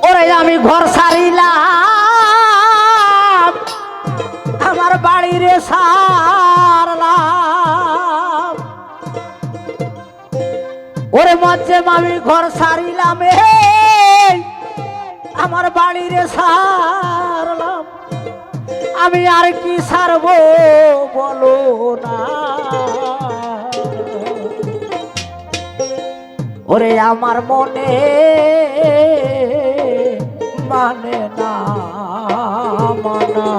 ওরে আমি ঘর সারিলাম আমার বাড়ির সারলাম ওরে মধ্যে আমি ঘর সারিলাম আমার বাড়ির সারলাম আমি আর কি সারবো বলো না ওরে আমার মনে মানে না মানা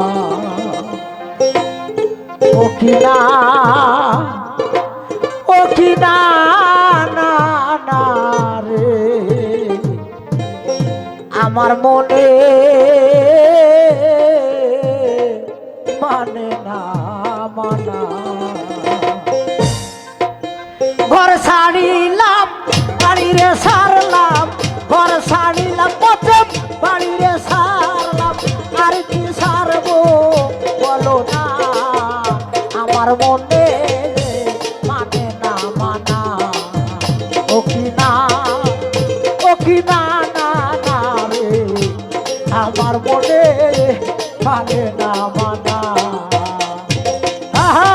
ও কি না না না রে আমার মনে মানে না মানা ঘর ছাড়িলাম বাড়িরে সারলাম ঘর ছাড়িলাম প্রথম বাড়িরে সারলাম আর কি সারবো বলো না আমার মনে মানে না মানা ও কি না না না রে আমার মনে মানে না মানা আহা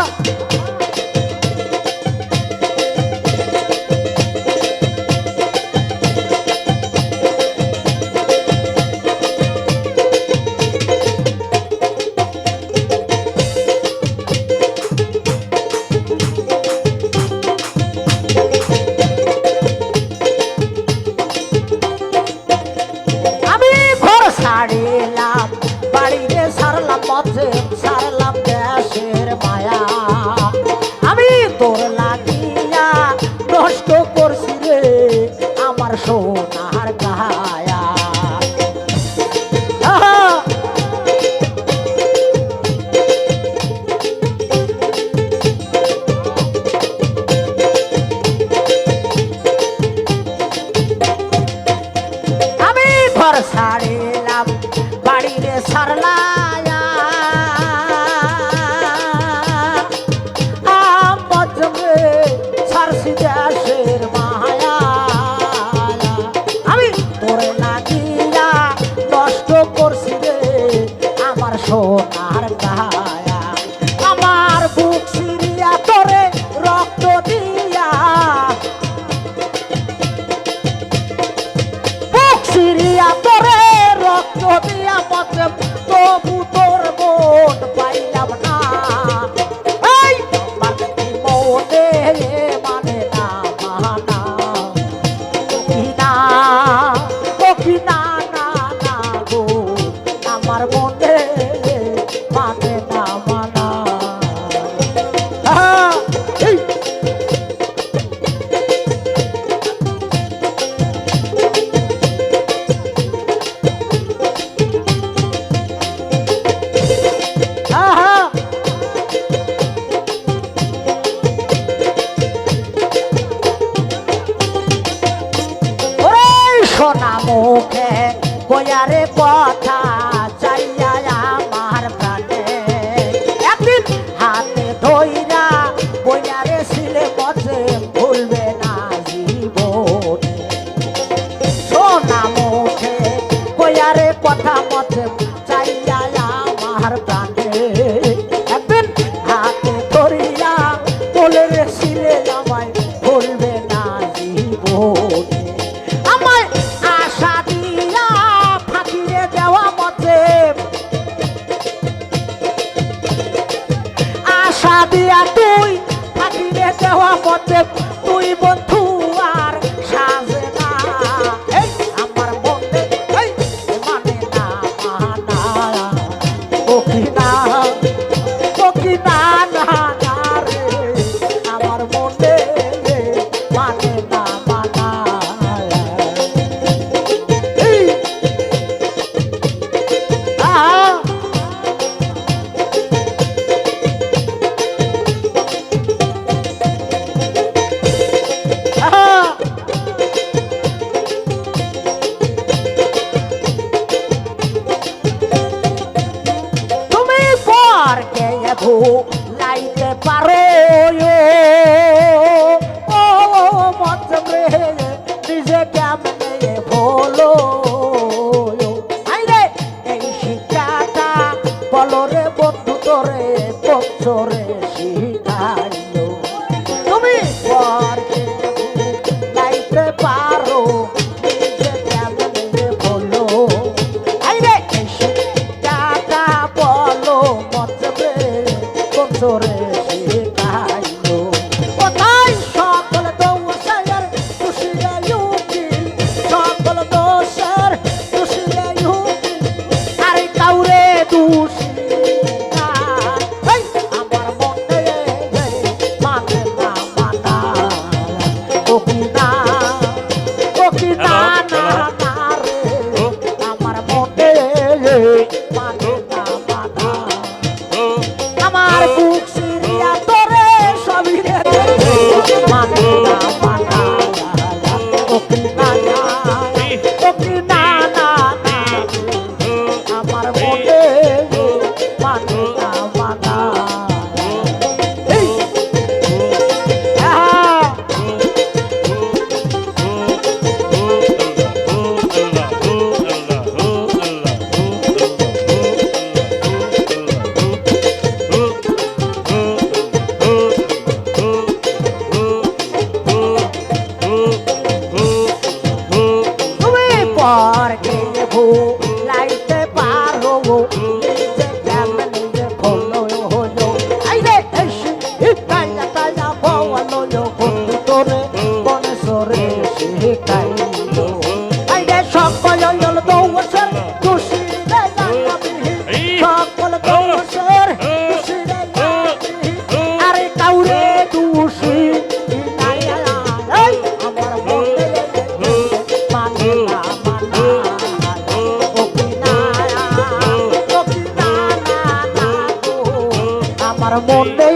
ছাড়িলাম বাড়িতে সারলাম পথে সারলাম দেশের মায়া আমি তোর লাগিয়া নষ্ট করছি রে আমার সোনার গায়া আমি ঘর ছাড়িলাম বাড়িরে সারলায়া মধ্যে সারছি দেশের মায়া আমি তোরে লাগিয়া নষ্ট করছি রে আমার সোনার গায়া আমার বুক সিরিয়া তোরে রক্ত দিয়া বুক সিরিয়া তোরে রক্ত দিয়া পথে তবু তোর মন পাইলাম না এই মানে মনে মানে না মানা কি না না না গো আমার মনে মানে না মানা সোনা মুখে বয়ারে কথা চাইয়া আমার প্রাণে একদিন হাতে ধইরা বয়ারে ছিলে পথে ভুলবে না জীবন সোনা মুখে বয়ারে কথা মতে চাইয়া আমার প্রাণে একদিন হাতে ধরিয়া বলে ছিলে আমায় ভুলবে না জীবন আশা দিয়া তুই থাকিলে দেওয়া পথে তুই বন্ধু আর সাজে না আমার মনে মানে না মানা ও কি না না না রে আমার মনে মানে না মানা শিখাইলো তুমি পরকে লাইতে পারো নিজে কেমনে বলো আইরে এসে টাকা বলো মতবে কোন তোরে শিখাইলো কোথায় সকল দোষের খুশিরে উকিল সকল দোষের খুশিরে উকিল আরে কাউরে দোষী না এই আমার মনে মানে না মানা ওকিনা ওকিনা না না রে আমার মনে মানে না মানা আমার বুক সিরিয়া তোরে সবই রে মানে না মানা ওকিনা ওকিনা না না আমার মনে মানে না মানা এই হ্যাঁ তুমি পরকে ভুলাইতে পারো নিজে কেমনে বলো হলো আইরে এসে ইকাইয়া কাইয়া বলো বন্ধু তোরে বনে সরে শিখাইলো আইরে সকল দোষের খুশি রে লাগাবি সকল দোষের খুশি রে লাগাবি আরে কাউরে দোষী নাই এই আমার মনে মানে না মানা ওকিনা ওকিনা না না গো আমার মনে